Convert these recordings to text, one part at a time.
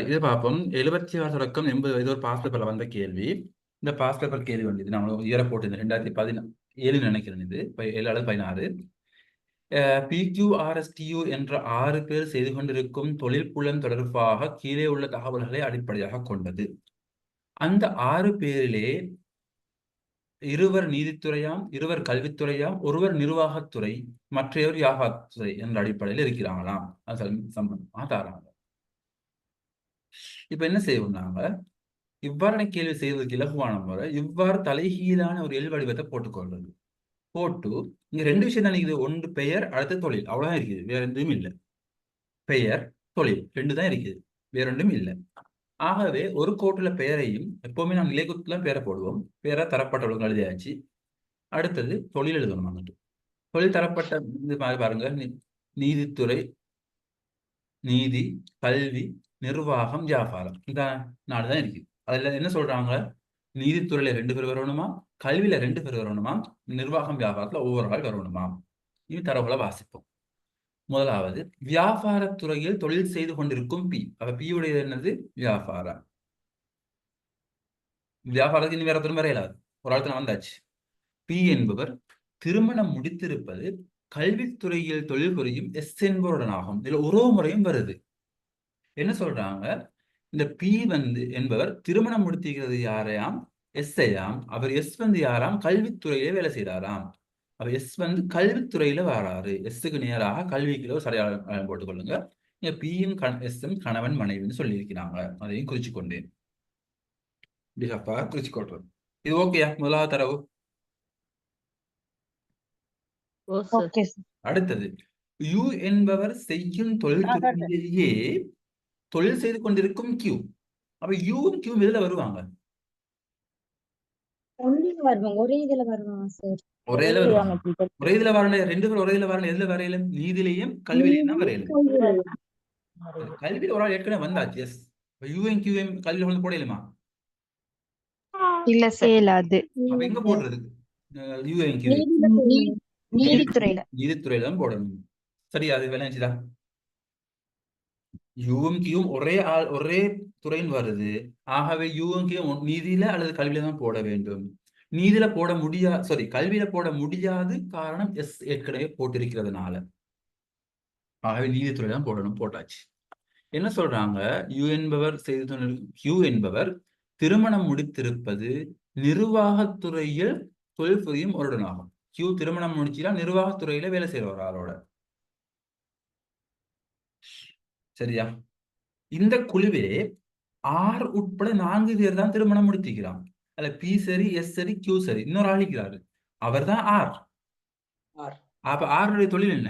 இது பார்ப்போம். 76 தொடக்கம் 80 வயது ஒரு பாஸ் பேப்பர்ல வந்த கேள்வி. இந்த பாஸ் பேப்பர் கேள்வி வந்து இது நான் இயரை போட்டிருந்தேன் 2017 நினைக்கிறேன். இது 7 அல்லது 16. PQRSTU என்ற 6 பேர் செய்து கொண்டிருக்கும் தொழில் புலன் தொடர்பாக கீழே உள்ள தகவல்களை அடிப்படையாக கொண்டது. அந்த 6 பேரிலே இருவர் நீதித்துறையாம், இருவர் கல்வித்துறையாம், ஒருவர் நிர்வாகத்துறை, மற்றையவர் வியாபாரத்துறை என்ற அடிப்படையில் இருக்கிறாங்களாம். அது சம்பந்தமா தாராங்க. இப்ப என்ன செய்வோம் நாங்க, இவ்வாறான கேள்வி செய்வதற்கு இலகுவான முறை இவ்வாறு தலைகீழான ஒரு எல் வடிவத்தை போட்டுக்கொள்வது. போட்டு இங்க 2 விஷயம் தான் இருக்குது. ஒன்று பெயர், அடுத்த தொழில். அவ்வளவுதான் இருக்குது, வேற எதுவும் இல்லை. பெயர், தொழில் 2 தான் இருக்குது, வேற ஒன்றும் இல்லை. ஆகவே ஒரு கோட்டுல பெயரையும் எப்பவுமே நாம் நிலைக்குத்துல பெயரை போடுவோம். பெயரை தரப்பட்ட ஒழுங்கு எழுதியாச்சு. அடுத்தது தொழில் எழுதணும். வந்துட்டு தொழில் தரப்பட்ட இது மாதிரி பாருங்க, நீதித்துறை, நீதி, கல்வி, நிர்வாகம், வியாபாரம். இந்த 4 தான் இருக்குது. அதுல என்ன சொல்றாங்க, நீதித்துறையில 2 பேர் வரணுமா, கல்வியில 2 பேர் வரணுமா, நிர்வாகம் வியாபாரத்துல ஒவ்வொரு ஆள் வரணுமா. இது தரவுகளை வாசிப்போம். முதலாவது, வியாபாரத்துறையில் தொழில் செய்து கொண்டிருக்கும் பி. அப்ப பி உடைய என்னது, வியாபாரம். வியாபாரத்துக்கு இனி வேற ஒருத்தரும் வரையலாது, ஒரு ஆள் வந்தாச்சு. பி என்பவர் திருமணம் முடித்திருப்பது கல்வித்துறையில் தொழில் புரியும் எஸ் என்பவருடனாகும். இதுல உறவு முறையும் வருது. என்ன சொல்றாங்க, இந்த பி என்பவர் திருமணம் முடித்திருக்கிறது யாரையாம், எஸ் ஐயாம். அவர் எஸ் யாராம், கல்வித்துறையிலே வேலை செய்யறாராம். அவர் எஸ் கல்வித்துறையில வராரு. எஸ்ஸுக்கு நேராக கல்விக்கு ஒரு சரியான போட்டுக் கொள்ளுங்க. இங்க பியும் எஸ்ஸும் கணவன் மனைவின்னு சொல்லியிருக்கிறாங்க. அதையும் குறிச்சு கொண்டேன். குறிச்சு கொள்றோம். இது ஓகேயா? முதலாவது தரவு. அடுத்தது, யூ என்பவர் செய்யும் தொழில்துறையிலேயே தொழில் செய்து கொண்டிருக்கும் கியூ. அப்ப யூவும் கியூ இதுல வருவாங்க, ஒரே இதுல வருவாங்க சார். ஒரே இதுல வருவாங்க. ஒரே இதுல வரல, 2 பேர் ஒரே இதுல வரல. எதுல வரையில, நீதிலையும் கல்வியிலையும் தான் வரையில. கல்வியில ஒரு ஆள் ஏற்கனவே வந்தாச்சு. எஸ். யூஎம் கியூஎம் கல்வியில வந்து போடலுமா? இல்ல சார். அப்ப எங்க போடுறது? யூஎம் கியூ நீதித்துறையில தான் போடணும். சரியா? அது விளையாச்சுதா? யூஎம் கியூவும் ஒரே ஆள் ஒரே துறைன்னு வருது. ஆகவே யூஎம் கியூ நீதியில அல்லது கல்வியில தான் போட வேண்டும். நீதியில போட முடியாது, சாரி, கல்வியில போட முடியாது. காரணம் எஸ் ஏற்கனவே போட்டிருக்கிறதுனால. ஆகவே நீதித்துறை தான் போடணும். போட்டாச்சு. என்ன சொல்றாங்க, யூ என்பவர் கியூ என்பவர் திருமணம் முடித்திருப்பது நிர்வாகத்துறையில் தொழில் புரியும் ஒருடனாகும். கியூ திருமணம் முடிச்சுனா நிர்வாகத்துறையில வேலை செய்யற ஒரு ஆளோட. சரியா? இந்த குழுவிலே ஆர் உட்பட 4 பேர் தான் திருமணம் முடித்திருக்கிறான். அல்ல பி சரி, எஸ் சரி, கியூ சரி, இன்னொரு ஆளிக்கிறாரு. அவர் தான் ஆர். அப்ப ஆருடைய தொழில் என்ன?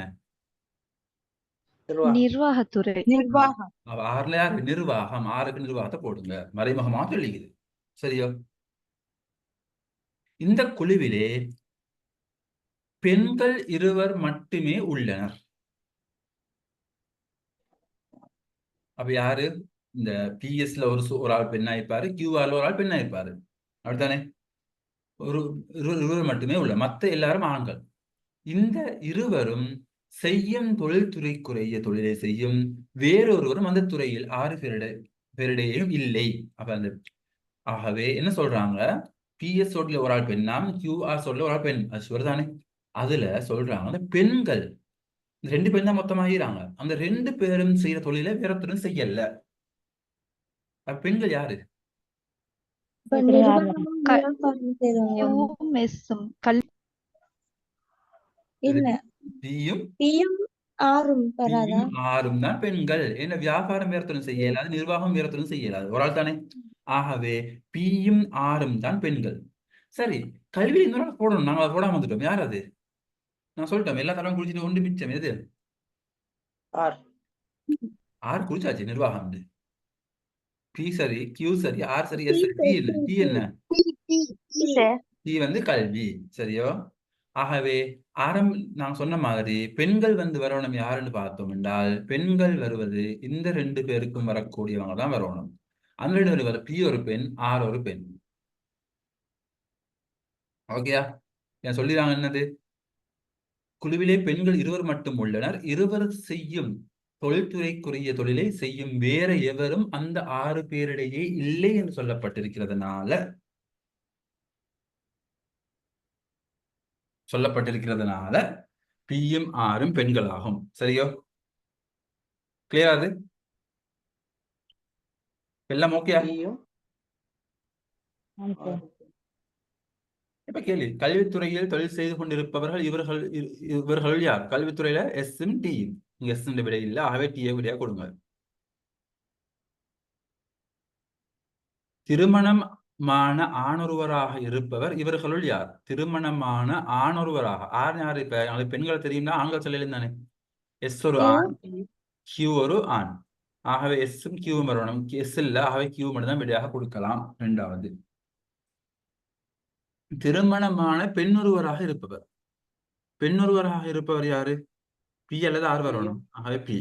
நிர்வாகத்துறை. நிர்வாகம். ஆறுல யாருக்கு? நிர்வாகம். ஆருக்கு நிர்வாகத்தை போடுங்க, மறைமுகமாக சொல்லிக்குது. சரியோ? இந்த குழுவிலே பெண்கள் 2 மட்டுமே உள்ளனர். அப்ப யாரு? இந்த பிஎஸ்ல ஒரு ஆள் பெண்ணா இருப்பாரு, கியூஆர்ல ஒரு ஆள் பெண்ணா இருப்பாரு. அப்படித்தானே? ஒரு 2 மட்டுமே உள்ள, மத்த எல்லாரும் ஆண்கள். இந்த 2 செய்யும் தொழில்துறைக்குரிய தொழிலை செய்யும் வேறொருவரும் அந்த துறையில் 6 பேரிடையும் இல்லை. அப்ப அந்த ஆகவே என்ன சொல்றாங்க, பிஎஸ் சோட்ல ஒரு ஆள் பெண்ணாம், கியூஆர் சோட்ல ஒரு ஆள் பெண். அது சுவர் தானே? அதுல சொல்றாங்க அந்த பெண்கள் 2 பேரும் தான் மொத்தமா ஆகிறாங்க. அந்த 2 பேரும் செய்யற தொழிலை வேற ஒருத்தரும் செய்யல. பெண்கள் யாரு? ஆறும் தான் பெண்கள். என்ன, வியாபாரம் வேறத்தரும் செய்யலாது, நிர்வாகம் வேறத்தரும் செய்யலாது, ஒரு ஆள் தானே? ஆகவே பியும் ஆறும் தான் பெண்கள். சரி, கல்வி இன்னொரு போடணும். நாங்க அதை போடாம வந்துட்டோம். யார் அது? நான் சொல்லிட்டோம், எல்லா தடவை குடிச்சிட்டு ஒன்று மிச்சம் எது? ஆறு குடிச்சாச்சு. நிர்வாகம் பி சரி, கியூ சரி, ஆர் சரி, எஸ் சரி. டி என்ன? டி கல்வி. சரியோ? ஆகவே நான் சொன்ன மாதிரி பெண்கள் வரணும். யாருன்னு பார்த்தோம் என்றால், பெண்கள் வருவது இந்த 2 பேருக்கும் வரக்கூடியவங்க தான் வரணும். அந்த 2 பேர் வர, பி ஒரு பெண், ஆர் ஒரு பெண். ஓகேயா? ஏன் சொல்லிடுறாங்க என்னது, குழுவிலே பெண்கள் 2 மட்டும் உள்ளனர். 2 செய்யும் தொழில்துறைக்குரிய தொழிலை செய்யும் வேற எவரும் அந்த 6 பேரிடையே இல்லை என்று சொல்லப்பட்டிருக்கிறதுனால பியும் ஆரும் பெண்களாகும். சரியோ? கிளியர்? அது எல்லாம் ஓகேயா? இப்ப கேள்வி, கல்வித்துறையில் தொழில் செய்து கொண்டிருப்பவர்கள் இவர்கள் யார்? கல்வித்துறையில எஸ்ஸும் டியும். இங்க எஸ் விடை இல்லை, ஆகவே டியை விடையா கொடுங்க. திருமணமான ஆணொருவராக இருப்பவர் இவர்களுள் யார்? திருமணமான ஆணொருவராக யார்? இப்ப பெண்களை தெரியும்னா ஆண்கள் சொல்லலும் தானே. எஸ் ஒரு ஆண், கியூ ஒரு ஆண். ஆகவே எஸ்ஸும் கியூவும் வரணும். எஸ் இல்ல, ஆகவே கியூ மட்டும் தான் விடையாக கொடுக்கலாம். இரண்டாவது, திருமணமான பெண்ணொருவராக இருப்பவர் யாரு? பி அல்லது ஆர் வரணும். ஆகவே பி.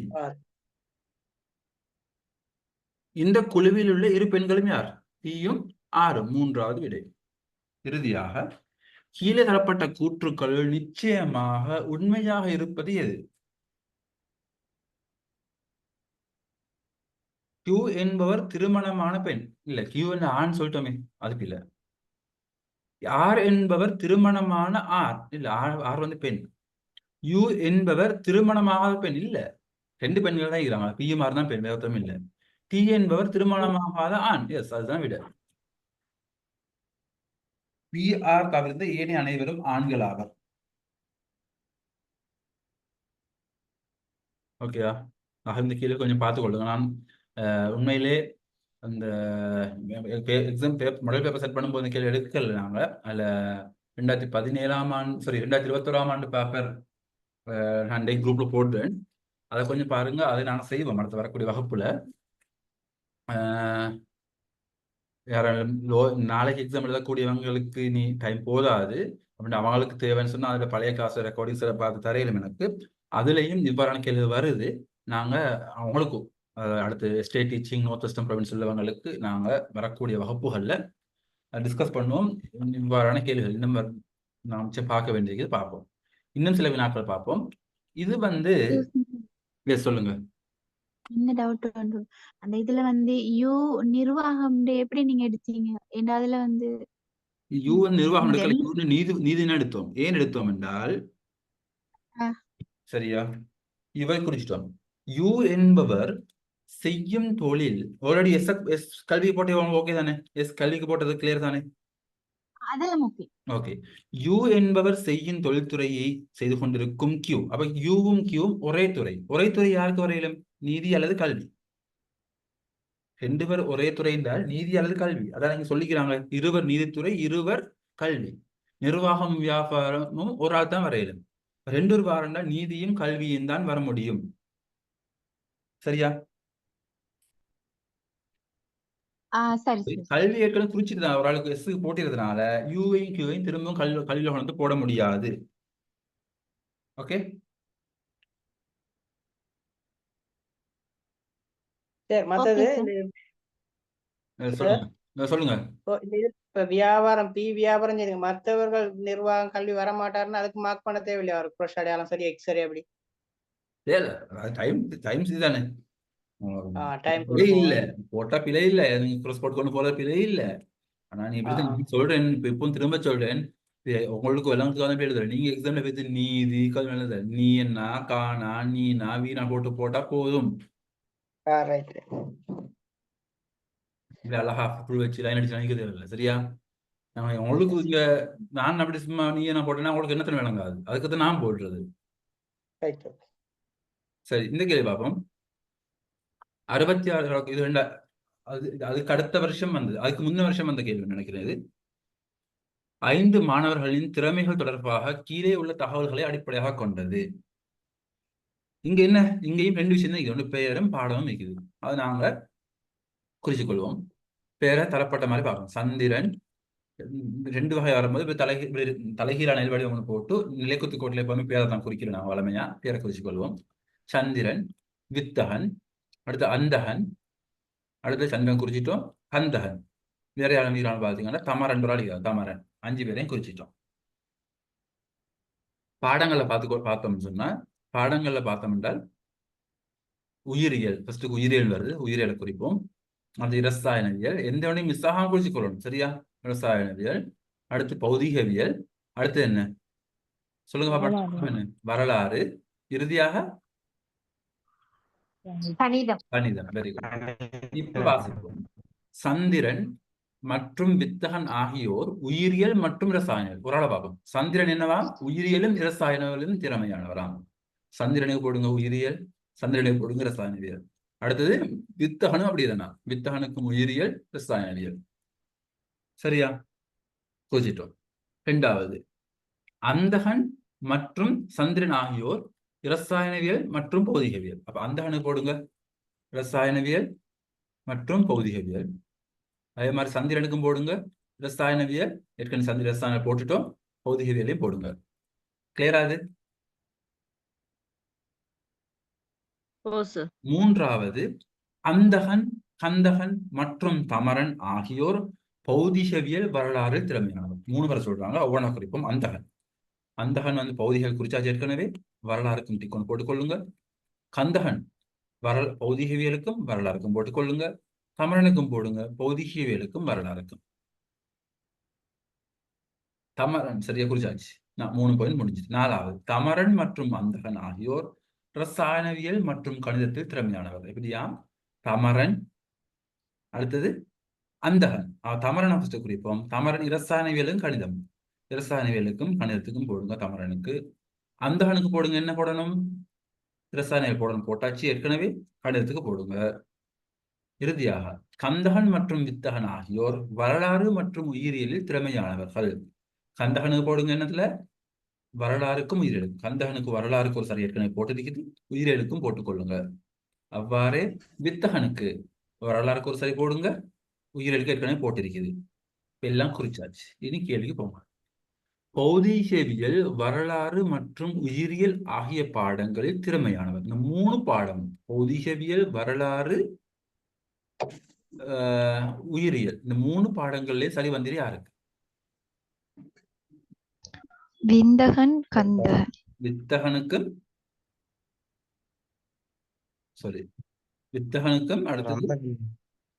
இந்த குழுவில் உள்ள இரு பெண்களும் யார்? பியும் ஆரும். மூன்றாவது விடை. இறுதியாக, கீழே தரப்பட்ட கூற்றுக்கள் நிச்சயமாக உண்மையாக இருப்பது எது? கியூ என்பவர் திருமணமான பெண். இல்ல, கியூ என்ற ஆண் சொல்லிட்டோமே, அதுக்கு இல்ல. ஆர் என்பவர் திருமணமான ஆர். இல்ல, ஆர் வந்து பெண். யூ என்பவர் திருமணமாகாத பெண். இல்ல, 2 பெண்கள் தான் இருக்கிறாங்க. பியும் ஆர் தான் பெண், வேற இல்ல. டி என்பவர் திருமணமாகாத ஆண். எஸ், அதுதான் விட. பி ஆர் தவிர்த்து ஏனைய அனைவரும் ஆண்கள் ஆவர். ஓகேயா? இந்த கீழே கொஞ்சம் பார்த்துக்கொள்ளுங்க. நான் உண்மையிலே அந்த எக்ஸாம் மாடல் பேப்பர் செட் பண்ணும்போது இந்த கேள்வி எடுக்கல. நாங்க அதில் 2017ஆம் ஆண்டு, சாரி 2021ஆம் ஆண்டு பேப்பர் நான் குரூப்ல போடுறேன். அதை கொஞ்சம் பாருங்க. அதை நாங்கள் செய்வோம் அடுத்து வரக்கூடிய வகுப்புல. நாளைக்கு எக்ஸாம் எழுதக்கூடியவங்களுக்கு நீ டைம் போதாது அப்படின்னு அவங்களுக்கு தேவைன்னு சொன்னா அதில் பழைய காசு ரெக்கார்டிங்ஸ் பார்த்து தரையிலும் எனக்கு அதுலேயும் இவ்வாறான கேள்வி வருது. நாங்கள் அவங்களுக்கும் அடுத்து state teaching north western province உள்ளவங்களுக்கு நாங்கள் வரக்கூடிய வகுப்புகளில் டிஸ்கஸ் பண்ணுவோம். இவ்வாறான கேள்விகள் இன்னும் நாம் பார்க்க வேண்டியது பார்ப்போம். இன்னும் சில வினாக்கள் பார்ப்போம். இது வந்து சொல்லுங்க. என்ன டவுட் வந்து அந்த இதுல வந்து யூ நிர்வாகம் எப்படி நீங்க எடுத்தீங்க? ஏன்னா அதுல வந்து யூ நிர்வாகம் எடுக்கல, நீதி எடுத்தோம். ஏன் எடுத்தோம் என்றால், சரியா, இவை குறிச்சிட்டோம். யூ என்பவர் செய்யும் தொழில் ஆல்ரெடி எஸ் கல்வி போட்டு ஓகே தானே? எஸ் கல்விக்கு போட்டது கிளியர் தானே? அதெல்லாம் ஓகே. ஓகே. யூ என்பவர் செய்யும் தொழில்துறையை செய்து கொண்டிருக்கும் கியூ. அப்ப யூவும் கியூவும் ஒரே துறை யாருக்கு வரையிலும்? நீதி அல்லது கல்வி. 2 பேர் ஒரே துறை என்றால் நீதி அல்லது கல்வி. அதான் நீங்க சொல்லிக்கிறாங்க, இருவர் நீதித்துறை, இருவர் கல்வி. நிர்வாகம் வியாபாரமும் ஒரு ஆள் தான் வரையிலும். 2 பேர் வாரண்டா நீதியும் கல்வியும் தான் வர முடியும். சரியா? சரி. கல்வி ஏற்கனவே குறிச்சிட்டு தான் ஒரு ஆளுக்கு எஸ் போட்டிருந்ததுனால யூவையும் கியூவையும் திரும்பவும் கல்வியில கொண்டு போட முடியாது. ஓகே, சொல்லுங்க. இப்ப வியாபாரம் வியாபாரம் செய்யுங்க, மற்றவர்கள் நிர்வாகம் கல்வி வர மாட்டாருன்னு அதுக்கு மார்க் பண்ண தேவையில்லையா? ஒரு க்ரோஷ் அடையாளம் சரி, எக்ஸ் சரி, அப்படி டைம் இதுதானே. பிழை இல்ல, போட்டா பிழை இல்ல. நீங்க க்ரோஸ் போட்டு கொண்டு போற பிழை இல்ல. ஆனா நீ இப்படி சொல்றேன், இப்போ திரும்ப சொல்றேன், உங்களுக்கு விளங்குறதுக்கான பேர் எழுதுறேன். நீங்க எக்ஸாம்ல பேசி நீதி கல்வி எழுதுற, நீ என்ன காணா நீனா வீணா போட்டா போதும். அழகா புல் வச்சு லைன் அடிச்சு நினைக்க தேவையில்லை. சரியா? உங்களுக்கு இங்க நான் அப்படி சும்மா நீ என்ன போட்டேன்னா உங்களுக்கு என்னத்துல விளங்காது. அதுக்கு நான் போடுறது. சரி, இந்த கேள்வி பார்ப்போம். 66 இது அதுக்கு அடுத்த வருஷம் வந்தது, அதுக்கு முன்ன வருஷம் வந்த கேள்வி நினைக்கிறது. 5 மாணவர்களின் திறமைகள் தொடர்பாக கீழே உள்ள தகவல்களை அடிப்படையாக கொண்டது. இங்க என்ன, இங்கேயும் 2 விஷயம் தான் இருக்குது. ஒன்று பெயரும் பாடமும் இருக்குது. அது நாங்க குறிச்சுக்கொள்வோம். பேரை தரப்பட்ட மாதிரி பார்க்கணும். சந்திரன் 2 வகை வரும்போது தலைகீழான நெல்வடி ஒன்று போட்டு நிலைக்குத்து கோட்டில் எப்பவுமே பேரை தான் குறிக்கிறோம். நாங்கள் வளமையா பேரை குறிச்சுக்கொள்வோம். சந்திரன், வித்தகன், அடுத்து அந்தகன், அடுத்து சந்திரன் குறிச்சிட்டோம். கந்தகன் வேற யாரும் நீரான பார்த்தீங்கன்னா தமரன் தமரன் 5 பேரையும் குறிச்சிட்டோம். பாடங்களை பார்த்தோம்னு சொன்னா, பாடங்கள்ல பார்த்தோம் என்றால் உயிரியல் ஃபர்ஸ்ட் உயிரியல் வருது, உயிரியலை குறிப்போம். அது இரசாயனவியல், எந்த ஒன்றையும் மிஸ் ஆகாம குறிச்சுக்கொள்ளணும், சரியா? இரசாயனவியல், அடுத்து பௌதிகவியல், அடுத்து என்ன சொல்லுங்க பாப்பா? வரலாறு. என்ன? வரலாறு, இறுதியாக கணிதம். கணிதம். Very good. இப்ப வாசிப்போம். சந்திரன் மற்றும் வித்தகன் ஆகியோர் உயிரியல் மற்றும் இரசாயனவியல். ஒரு ஆளை பார்ப்போம். சந்திரன் என்னவா? உயிரியலும் இரசாயனவியலும் திறமையானவராம். சந்திரனுக்கு போடுங்க உயிரியல், சந்திரனுக்கு போடுங்க இரசாயனவியல். அடுத்தது வித்தகனும் அப்படிதானா? வித்தகனுக்கும் உயிரியல் இரசாயனவியல். சரியா? குறிச்சிட்டோம். இரண்டாவது, அந்தகன் மற்றும் சந்திரன் ஆகியோர் இரசாயனவியல் மற்றும் பௌதிகவியல். அப்ப அந்தகனுக்கு போடுங்க இரசாயனவியல் மற்றும் பௌதிகவியல். அதே மாதிரி சந்திரனுக்கும் போடுங்க இரசாயனவியல், ஏற்கனவே சந்திர ரசாயன போட்டுட்டோம், பௌதிகவியலையும் போடுங்க. கிளியரா? அது மூன்றாவது, அந்தகன், கந்தகன் மற்றும் தமரன் ஆகியோர் பௌதிகவியல் வரலாறு திறமையானவர். 3 பேரை சொல்றாங்க, ஒவ்வொன்றா குறிப்போம். அந்தகன், அந்தகன் வந்து பௌதிகள் குறிச்சாச்சு ஏற்கனவே, வரலாறுக்கும் டிக்கொண்டு போட்டுக்கொள்ளுங்க. கந்தகன் பௌதிகவியலுக்கும் வரலாறுக்கும் போட்டுக்கொள்ளுங்க. தமரனுக்கும் போடுங்க, பௌதிகவியலுக்கும் வரலாறுக்கும். தமரன் சரியா குறிச்சாச்சு. 3 பாயிண்ட் முடிஞ்சிச்சு. 4வது, தமரன் மற்றும் அந்தகன் ஆகியோர் ரசாயனவியல் மற்றும் கணிதத்தில் திறமையானவர். எப்படியா? தமரன், அடுத்தது அந்தகன். தமரனை ஃபர்ஸ்ட் குறிப்போம். தமரன் இரசாயனவியலும் கணிதம், இரசாயனவியலுக்கும் கணிதத்துக்கும் போடுங்க. தமரனுக்கு. அந்தகனுக்கு போடுங்க, என்ன போடணும்? இரசாயனவியல் போடணும், போட்டாச்சு ஏற்கனவே. கணிதத்துக்கு போடுங்க. இறுதியாக கந்தகன் மற்றும் வித்தகன் ஆகியோர் வரலாறு மற்றும் உயிரியலில் திறமையானவர்கள். கந்தகனுக்கு போடுங்க என்னத்துல? வரலாறுக்கும் உயிரியலுக்கும். கந்தகனுக்கு வரலாறுக்கு ஒரு சரி ஏற்கனவே போட்டிருக்குது, உயிரியலுக்கும் போட்டுக்கொள்ளுங்க. அவ்வாறே வித்தகனுக்கு வரலாறுக்கு ஒரு சரி போடுங்க, உயிரியலுக்கு ஏற்கனவே போட்டிருக்குது. எல்லாம் குறிச்சாச்சு. இனி கேள்விக்கு போங்க. பௌதீகவியல், வரலாறு மற்றும் உயிரியல் ஆகிய பாடங்களில் திறமையானவர். இந்த 3 பாடம், பௌதீகவியல், வரலாறு, உயிரியல், இந்த 3 பாடங்கள்லயே சரி வந்திரி யாருக்கு? விந்தகன், கந்தகன். வித்தகனுக்கும் வித்தகனுக்கும் அடுத்தது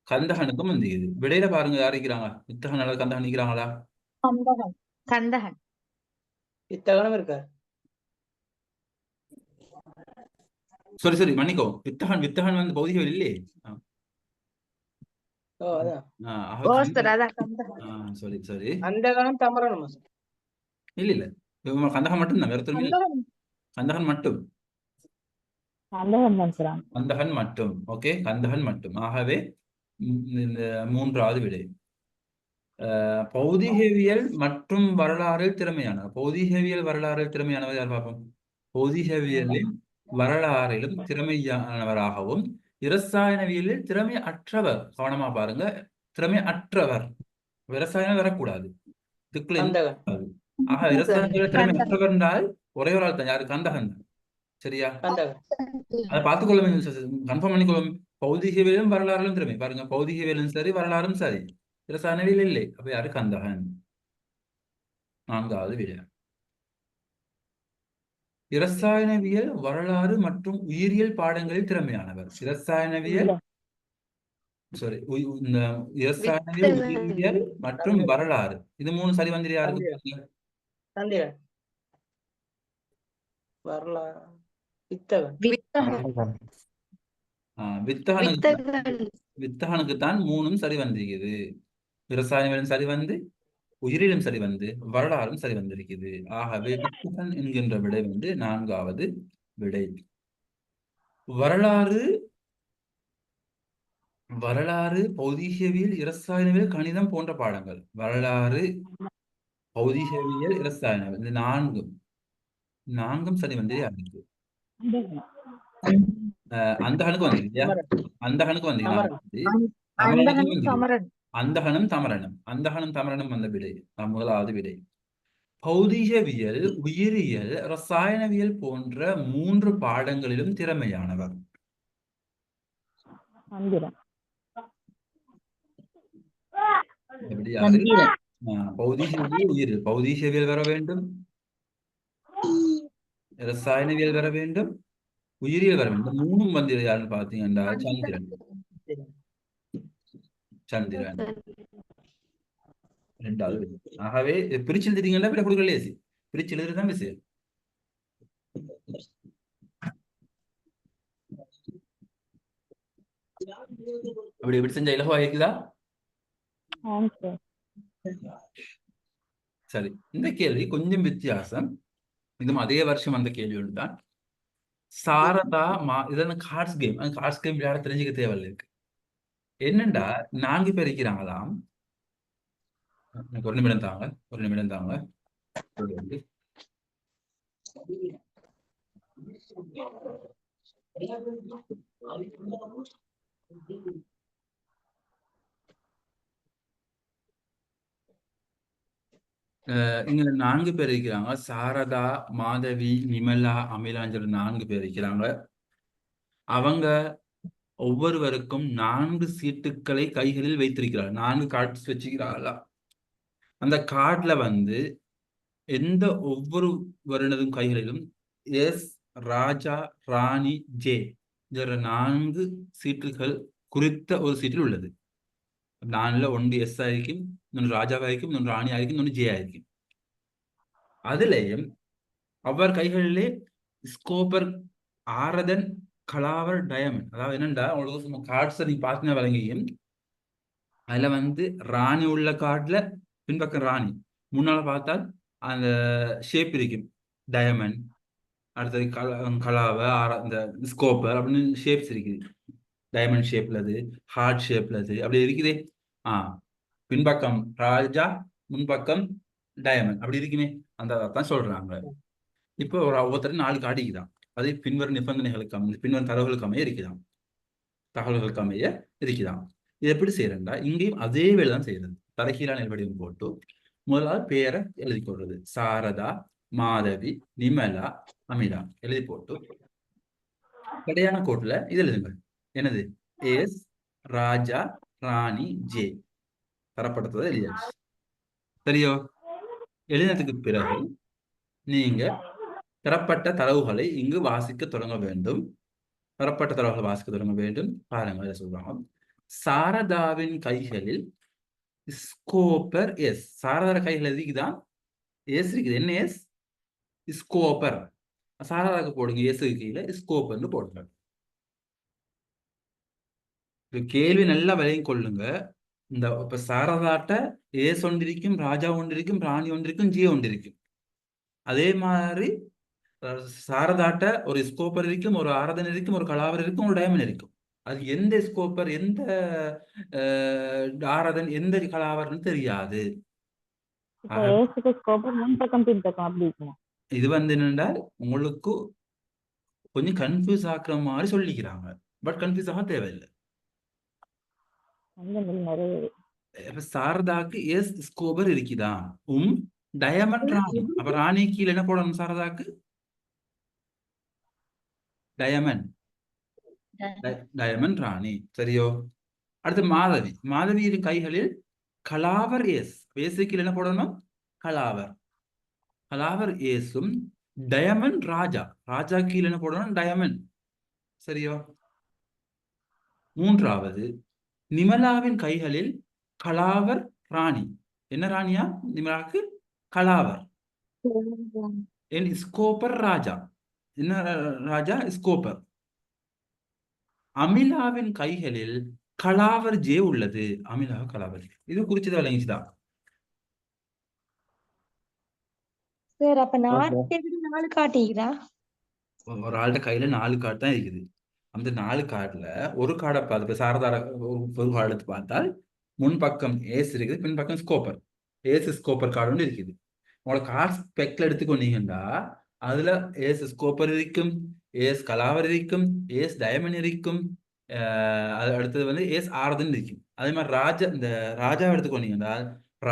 கந்தகனுக்கும் வந்து இது விடையில பாருங்க. யார் இருக்கிறாங்க? வித்தகன் அல்லது கந்தகன் இருக்கிறாங்களா? கந்தகன். கந்தகன். வித்தகனும் இருக்கார். சரி மன்னிக்கவும். வித்தகன் வந்து பௌதிகவியல் இல்லையே. அதான். சரி. அந்தகனும் தமரனும் இல்ல கந்தகன் மட்டும் தான், வேற ஒருத்தரும் இல்ல. கந்தகன் மட்டும். கந்தகன் மட்டும். ஓகே, கந்தகன் மட்டும். ஆகவே இந்த 3வது விடை. பௌதிகவியல் மற்றும் வரலாறில் திறமையானவர். பௌதிகவியல் வரலாறில் திறமையானவர் யார் பார்ப்போம்? பௌதிகவியலில் வரலாறிலும் திறமையானவராகவும், இரசாயனவியலில் திறமை அற்றவர். கவனமா பாருங்க, திறமை அற்றவர். இரசாயனம் வரக்கூடாது. ஆக இரசாயனவியல் திறமை அற்றவர் என்றால் ஒரே ஒரு ஆள் தான். யாரு? கந்தகன். சரியா? அதை பார்த்துக்கொள்ள, கன்ஃபார்ம் பண்ணிக்கொள்ளும். பௌதிகவியலும் வரலாறும் திறமை பாருங்க. பௌதிகவியலும் சரி, வரலாறும் சரி, இரசாயனவியல் இல்லை. அப்ப யாரு? கந்தகன். 4வது விடை. இரசாயனவியல், வரலாறு மற்றும் உயிரியல் பாடங்களில் திறமையானவர். இரசாயனவியல் இரசாயனவியல், உயிரியல் மற்றும் வரலாறு, இது 3 சரி வந்துரு யாருக்கு? வித்தகனுக்கு தான் 3ம் சரி வந்திருக்குது. இரசாயனவியலும் சரி வந்து, உயிரிலும் சரி வந்து, வரலாறும் சரி வந்திருக்குது. ஆகவே வித்தகன் என்கின்ற விடை வந்து 4வது விடை. வரலாறு, பௌதிகவியல், இரசாயனவியல், கணிதம் போன்ற பாடங்கள். வரலாறு, பௌதிகவியல், இரசாயனவியல், இந்த 4ம் சரி வந்து யாருக்கு? அந்தகனுக்கு வந்து இல்லையா? அந்தகனுக்கு வந்து அந்தகனும் தமரனும் வந்த விடை 1வது விடை. பௌதிகவியல், உயிரியல், ரசாயனவியல் போன்ற 3 பாடங்களிலும் திறமையானவர். பௌதிகவியல், உயிரியல். பௌதிகவியல் வர வேண்டும், ரசாயனவியல் வர வேண்டும், உயிரியல் வரம். இந்த மூணும் வந்து யாருன்னு பாத்தீங்கன்னா சந்திரன். சந்திரன் ரெண்டாவது விதி. ஆகவே இதை பிரிச்சு எழுதிட்டீங்கன்னா விட கொடுக்கல லேசி. பிரிச்சு எழுதுறதுதான் விஷயம். அப்படி எப்படி செஞ்சா இலகுவா இருக்குதா? ஆமாம் சார். சரி, இந்த கேள்வி கொஞ்சம் வித்தியாசம். இதுவும் அதே வருஷம் அந்த கேள்வி ஒன்றுதான். சாரதா இதெல்லாம் கார்ட்ஸ் கேம். கார்ட்ஸ் கேம் விளையாட தெரிஞ்சுக்க தேவையில்லை இருக்கு. என்னண்டா 4 பேர் இருக்கிறாங்களாம். எனக்கு ஒரு நிமிடம் தாங்க, ஒரு நிமிடம் தாங்க. இங்க 4 பேர் இருக்கிறாங்க. சாரதா, மாதவி, நிமலா, அமிலான்னு சொல்லி 4 பேர் இருக்கிறாங்க. அவங்க ஒவ்வொருவருக்கும் 4 சீட்டுக்களை கைகளில் வைத்திருக்கிறார். 4 கார்ட்ஸ் வச்சுக்கிறாங்களா? அந்த கார்ட்ல வந்து எந்த ஒவ்வொரு வருடதும் கைகளிலும் எஸ், ராஜா, ராணி, ஜே இந்த 4 சீட்டுகள் குறித்த ஒரு சீட்டில் உள்ளது. 4ல ஒன்று எஸ் ஆയിരിക്കും, இன்னொன்று ராஜாவாയിരിக்கும், இன்னொன்று ராணி ஆയിരിக்கும், இன்னொன்று ஜே ஆയിരിக்கும். அதுலயும் அவர் கைகளிலே ஸ்கோப்பர், ஆரதன், கலாவர், டயமண்ட். அதாவது என்னண்டா உங்களுக்கு கார்ட்ஸ் நீங்க பார்த்தீங்கன்னா வழங்கியும் அதுல வந்து ராணி உள்ள கார்ட்ல பின்பக்கம் ராணி, முன்னால பார்த்தால் அந்த ஷேப் இருக்கும், டயமண்ட், அடுத்தது கலாவை, இந்த ஸ்கோப்பர் அப்படின்னு ஷேப்ஸ் இருக்குது. டைமண்ட் ஷேப்லது, ஹார்ட் ஷேப்லது அப்படி இருக்குதே. பின்பக்கம் ராஜா, முன்பக்கம் டயமண்ட் அப்படி இருக்குமே. அந்த தான் சொல்றாங்க. இப்போ ஒரு ஒவ்வொருத்தரும் 4 காட்டிக்குதான். அது பின்வரும் நிபந்தனைகளுக்கு பின்வரும் தகவல்களுக்கு அமைய இருக்குதான், தகவல்களுக்கு அமைய இருக்குதான். இது எப்படி செய்யறா? இங்கேயும் அதே வேலை தான் செய்யறது. தலைகீழான வடிவம் போட்டு முதலாவது பேரை எழுதி கொள்றது. சாரதா, மாதவி, நிமலா, அமிலா எழுதி போட்டு கடையான கோட்டுல இது எழுதுங்க. என்னது? எஸ், ராஜா, ராணி, ஜே தரப்படுத்ததை எழுதியாச்சு. சரியோ? எழுதினதுக்கு பிறகு நீங்க தரப்பட்ட தரவுகளை இங்கு வாசிக்க தொடங்க வேண்டும். தரப்பட்ட தரவுகளை வாசிக்க தொடங்க வேண்டும். பாருங்க சொல்றாங்க. சாரதாவின் கைகளில் ஸ்கோப்பர் எஸ். சாரதா கைகள் எதுக்குதான் எஸ் இருக்குது. என்ன எஸ்? ஸ்கோப்பர். சாரதாக்கு போடுங்க, எஸ் கீழே ஸ்கோப்பர்னு போடுங்க. கேள்வி நல்லா விலையும் கொள்ளுங்க. இந்த இப்ப சாரதாட்ட ஏஸ் ஒன்றிருக்கும், ராஜா ஒன்றிருக்கும், ராணி ஒன்றிருக்கும், ஜி ஒன்றிருக்கும். அதே மாதிரி சாரதாட்ட ஒரு ஸ்கோப்பர் இருக்கும், ஒரு ஆரதன் இருக்கும், ஒரு கலாவர் இருக்கும், ஒரு டைமண்ட் இருக்கும். அது எந்த ஸ்கோப்பர், எந்த ஆரதன், எந்த கலாவர்னு தெரியாது. இது வந்து என்னன்னா உங்களுக்கு கொஞ்சம் கன்ஃபியூஸ் ஆக்குற மாதிரி சொல்லிக்கிறாங்க. பட் கன்ஃபியூஸ் ஆக தேவையில்லை. சாரதாக்கு எஸ் ஸ்கோபர் இருக்குதா? டயமண்ட் ராணி. அப்ப ராணி கீழே என்ன போடணும்? சாரதாக்கு டயமண்ட், டயமண்ட் ராணி. சரியோ? அடுத்து மாதவி. மாதவியின் கைகளில் கலாவர் எஸ். எஸ் கீழே என்ன போடணும்? கலாவர். கலாவர் ஏசும், டயமண்ட் ராஜா. ராஜா கீழே என்ன போடணும்? டயமண்ட். சரியோ? மூன்றாவது நிமலாவின் கைகளில் கலாவர் ராணி. என்ன ராணியா? நிமலாவுக்கு கலாவர். ஸ்கோப்பர் ராஜா. என்ன ராஜா? ஸ்கோப்பர். அமிலாவின் கைகளில் கலாவர் ஜே உள்ளது. அமிலா கலாவர். இது குறிச்சது விளங்கிச்சுதான். சார் அப்ப 4 காட்டிக்கிறா. ஒரு ஆள்கிட்ட கையில 4 கார்டு தான் இருக்குது. அந்த 4 கார்டுல ஒரு கார்டை பார்த்து சாரதார ஒரு கார்டு எடுத்து பார்த்தால் முன்பக்கம் ஏஸ் இருக்குது, பின்பக்கம் ஸ்கோப்பர். ஏஸ் ஸ்கோப்பர் கார்டு ஒன்று இருக்குது. உங்களோட கார்டு ஸ்பெக்ல எடுத்துக்கொண்டீங்கன்னா அதுல ஏஸ் ஸ்கோப்பர் இருக்கும், ஏஸ் கலாவர் இருக்கும், ஏஸ் டயமண்ட் இருக்கும், அது அடுத்தது வந்து ஏஸ் ஆரதன் இருக்கும். அதே மாதிரி ராஜா, இந்த ராஜாவை எடுத்துக்கொண்டீங்கன்னா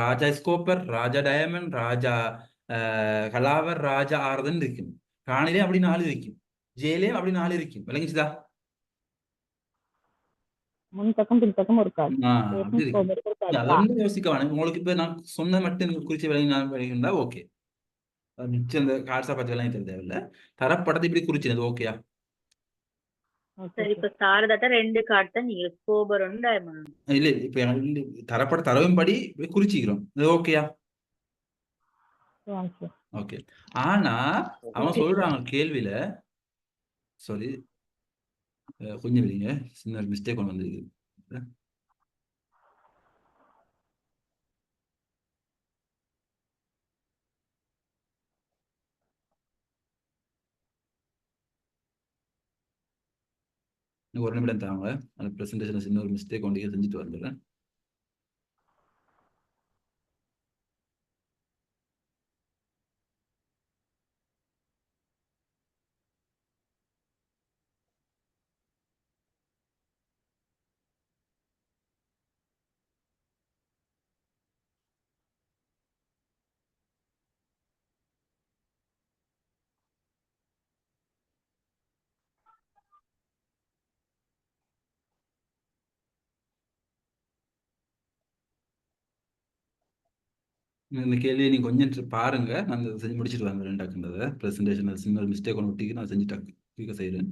ராஜா ஸ்கோப்பர், ராஜா டயமண்ட், ராஜா கலாவர், ராஜா ஆரதன் இருக்கும். ராணிலையும் அப்படி 4 இருக்கும், ஜேலையும் அப்படி 4 இருக்கும். விளங்கிச்சுதா? முன்பக்கம் பின்பக்கம் ஒரு கார்டு. அதெல்லாம் யோசிக்க வேணும். உங்களுக்கு இப்ப நான் சொன்ன மட்டும் குறிச்சு விளங்கினா ஓகே. மிச்சம் இந்த கார்ட்ஸா பத்தி விளங்கி தேவையில்லை. தரப்படத்தை இப்படி குறிச்சினது ஓகேயா? ஓகே சரி, சார். இப்ப சாரதாட்ட 2 கார்டு தான் நீங்க கோபர் ஒன்று டைமண்ட். இல்ல இப்ப எனக்கு தரப்பட்ட தரவின்படி குறிச்சிக்கிறோம். இது ஓகேயா? வாங்க சார். ஓகே. ஆனா அவங்க ஓகே சார். சொல்றாங்க கேள்வியில, சாரி கொஞ்சம் இல்லைங்க, சின்ன மிஸ்டேக் ஒன்று வந்திருக்கு. இன்னும் ஒரு நிமிடம் தாங்க, அந்த ப்ரெசன்டேஷன் சின்ன ஒரு மிஸ்டேக் ஒன்று செஞ்சுட்டு வந்துடுறேன். இந்த கேள்வியை நீங்க கொஞ்சம் பாருங்க, நான் இதை செஞ்சு முடிச்சுட்டு வாங்க. ரெண்டாக்குன்றதை ப்ரெசன்டேஷன் சின்ன ஒரு மிஸ்டேக் ஒன்று விட்டிக்கு நான் செஞ்சு குயிக்காக செய்கிறேன்.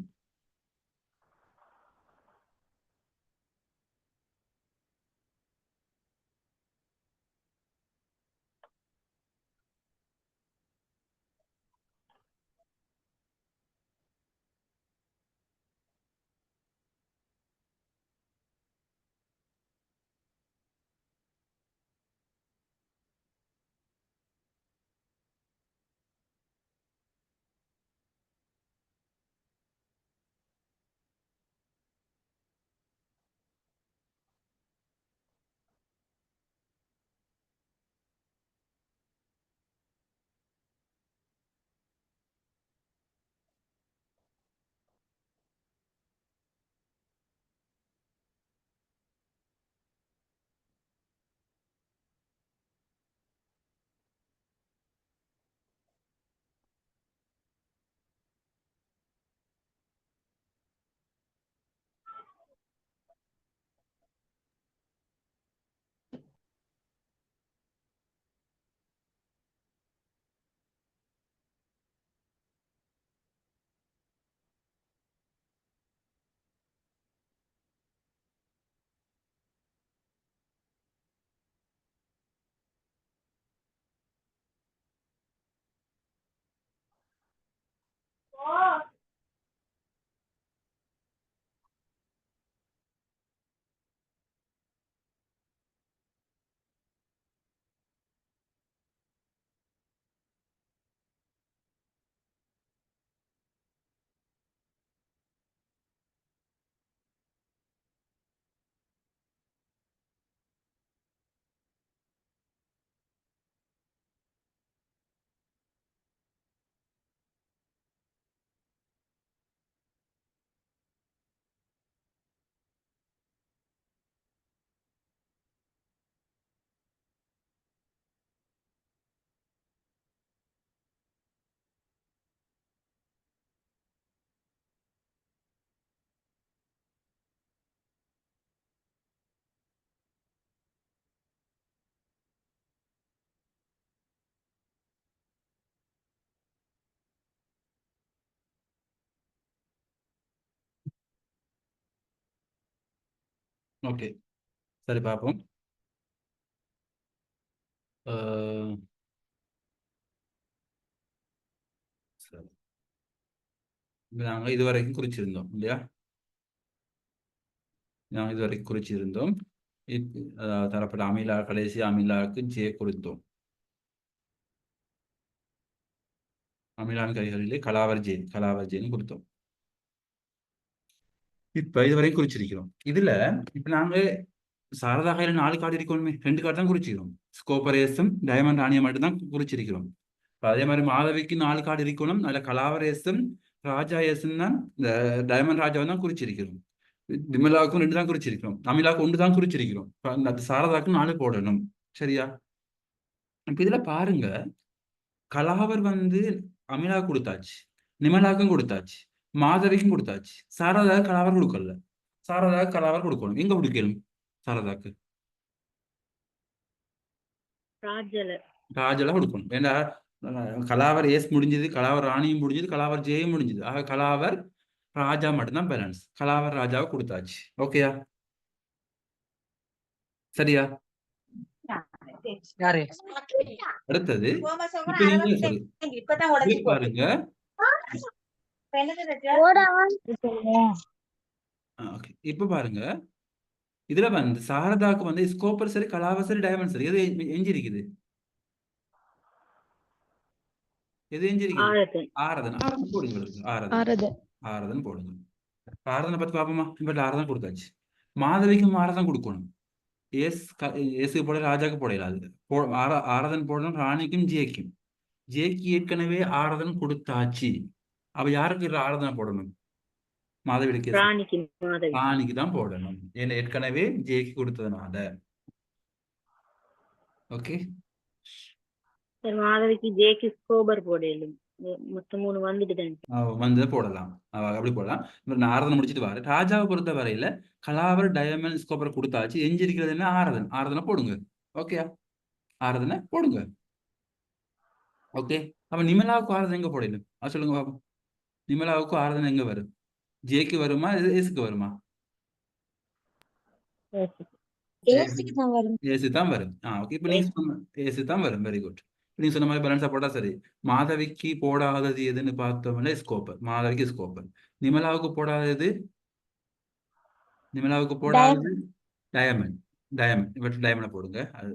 ஓகே, சரி பார்ப்போம். சரி, நாங்கள் இதுவரைக்கும் குறிச்சிருந்தோம் இல்லையா? நாங்கள் இதுவரைக்கும் குறிச்சிருந்தோம். தரப்பட்ட அமிலா, கடைசி அமிலாவுக்கு ஜே கொடுத்தோம். அமிலான் கைகளிலே கலாவர் ஜேன்னு கொடுத்தோம். இப்ப இதுவரைக்கும் குறிச்சிருக்கிறோம். இதுல இப்ப நாங்க சாரதா கையில 4 கார்டு இருக்கணுமே, 2 கார்டு தான் குறிச்சிக்கிறோம். ஸ்கோப்பரேசம், டைமண்ட் ராணியை மட்டும் தான் குறிச்சிருக்கிறோம். அதே மாதிரி மாதவிக்கு 4 கார்டு இருக்கணும். அதுல கலாவரேசம், ராஜா ஏசன் தான், இந்த டைமண்ட் ராஜாவை தான் குறிச்சிருக்கிறோம். விமலாவுக்கும் 2 தான் குறிச்சிருக்கிறோம். அமிலாவுக்கு 1 தான் குறிச்சிருக்கிறோம். அந்த சாரதாக்கும் 4 போடணும். சரியா? இப்ப இதுல பாருங்க, கலாவர் அமிலா கொடுத்தாச்சு, நிமலாக்கும் கொடுத்தாச்சு, மாதவிக்கும் கொடுத்தாச்சு. சாரதா கலாவர் கொடுக்கல. சாரதா கலாவர் கொடுக்கணும். எங்க கொடுக்கணும்? சாரதாக்கு ராஜல கொடுக்கணும். ஏன்னா கலாவர் ஏஸ் முடிஞ்சது, கலாவர் ராணியும் முடிஞ்சது, கலாவர் ஜெயும் முடிஞ்சது. ஆக கலாவர் ராஜா மட்டும்தான் பேலன்ஸ். கலாவர் ராஜாவை கொடுத்தாச்சு. ஓகேயா? சரியா? யாரு அடுத்தது இப்ப நீங்க சொல்லு. இப்ப பாருங்க. ஓகே, இப்ப பாருங்க. இதுல வந்து சாரதாக்கு வந்து ஸ்கோப்பர் சரி, கலாவர் சரி, டைமண்ட் சரி. எது எஞ்சி இருக்குது? எது எஞ்சி இருக்குது? ஆரதன். ஆரதன். ஆரதன் போடுங்க. ஆரதன். ஆரதன். ஆரதன் போடுங்க. ஆரதனை பத்தி பாப்போமா? இப்ப ஆரதன் கொடுத்தாச்சு. மாதவிக்கும் ஆரதன் கொடுக்கணும். ஏசுக்கு போட, ராஜாக்கு போடல. அது ஆரதன் போடணும் ராணிக்கும் ஜேக்கும். ஜேக்கு ஏற்கனவே ஆரதன் கொடுத்தாச்சு. அப்ப யாருக்கு ஆரதனை போடணும்? மாதவிக்கு ராணிக்கு மாதவி. ராணிக்கு தான் போடணும். ஏன்னா ஏற்கனவே ஜேக்கு கொடுத்ததுனால. ஓகே, சார் மாதவிக்கு ஜேக்கு ஸ்கோபர் போடலும். மொத்தம் 3 வந்துட்டுதான். வந்து போடலாம். அப்படி போடலாம். நான் ஆரதனை முடிச்சிட்டு வரேன். ராஜாவை பொறுத்த வரையில கலாவர் டைமண்ட் ஸ்கோப்பர் கொடுத்தாச்சு. எஞ்சிருக்கிறது என்ன? ஆரதன். ஆரதனை போடுங்க. ஓகே, ஆரதனை போடுங்க. ஓகே, அப்ப நிமலாவுக்கு ஆரதன் எங்க போடணும்? அது சொல்லுங்க பாப்போம். நிமலாவுக்கு ஆரதன் எங்க வரும்? ஜேக்கு வருமா, ஏசுக்கு வருமா? ஏசிக்கு தான் வரும். ஏசு தான் வரும். ஓகே, இப்ப நீங்க சொன்ன ஏசு தான் வரும். Very good. நீங்க சொன்ன மாதிரி பேலன்ஸா போட்டா சரி. மாதவிக்கு போடாதது எதுன்னு பார்த்தோம்னா ஸ்கோப்பர். மாதவிக்கு ஸ்கோப்பர். நிமலாவுக்கு போடாதது, நிமலாவுக்கு போடாதது டைமண்ட். டைமண்ட். இவற்றை டைமண்டை போடுங்க. அது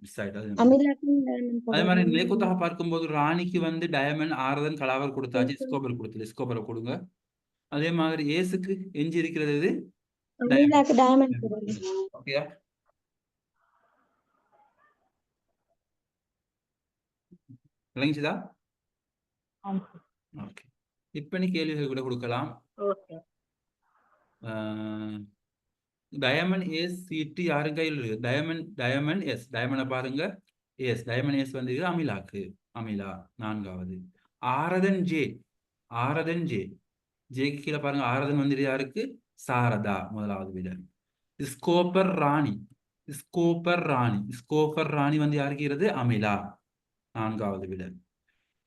மிஸ் ஆயிட்டாது. அமிலாக்கும் diamond அதே மாதிரி போடணும். நேக்குத்தாக பார்க்கும்போது ராணிக்கு வந்து டைமண்ட், ஆரதன், கலாவர் கொடுத்தாச்சு. ஸ்கோப்பர் கொடுத்துல ஸ்கோப்பரை கொடுங்க. அதே மாதிரி ஏசுக்கு எஞ்சி இருக்கிறது இது அமிலாக்கு diamond போடணும். ஓகேயா? விளங்கிச்சுதா? ஓகே, இப்ப நீ கேள்விகள் கூட கொடுக்கலாம். ஓகே. டைமண்ட் ஏஸ் சீட்டு யாரும் கையில் இருக்கு? Diamond S. டைமண்டை பாருங்க. எஸ், டைமண்ட் எஸ் வந்து அமிலாக்கு. அமிலா 4வது. ஆரதன் ஜே. ஆரதன் ஜே. ஜேக்கு கீழே பாருங்க. ஆரதன் வந்து யாருக்கு? சாரதா 1வது விட. ஸ்கோப்பர் ராணி. ஸ்கோப்பர் ராணி. ஸ்கோப்பர் ராணி வந்து யாருக்கு இருக்கிறது? அமிலா 4வது விட.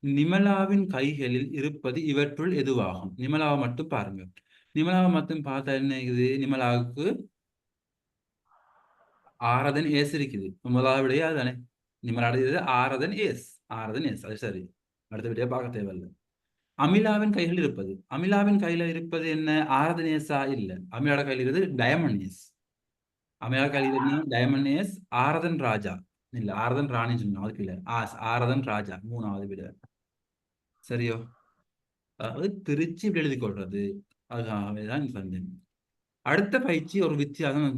நிமலாவின் கைகளில் இருப்பது இவற்றுள் எதுவாகும்? நிமலாவை மட்டும் பாருங்க. நிமலாவை மட்டும் பார்த்தா என்ன இருக்குது? நிமலாவுக்கு ஆரதன் ஏஸ் இருக்குது. 9வது விடையா தானே? நிமலாவுடைய ஆரதன் ஏஸ். ஆரதன் ஏஸ். அது சரி. அடுத்த விடையா பார்க்க தேவையில்லை. அமிலாவின் கையில் இருப்பது. அமிலாவின் கையில இருப்பது என்ன? ஆரதன் ஏஸா? இல்ல. அமிலாவோட கையில் இருக்கிறது டைமண்ட் ஏஸ். அமிலா கையில் என்ன? Diamond ace. ஆரதன் ராஜா இல்ல, ஆரதன் ராணி சொன்னோம். அதுக்கு இல்ல. ஆரதன் ராஜா 3வது விட. சரியோ? அதாவது பிரிச்சு இப்படி எழுதி கொள்றது. அதுக்காகவே தான் சொன்னேன். அடுத்த பயிற்சி ஒரு வித்தியாசம்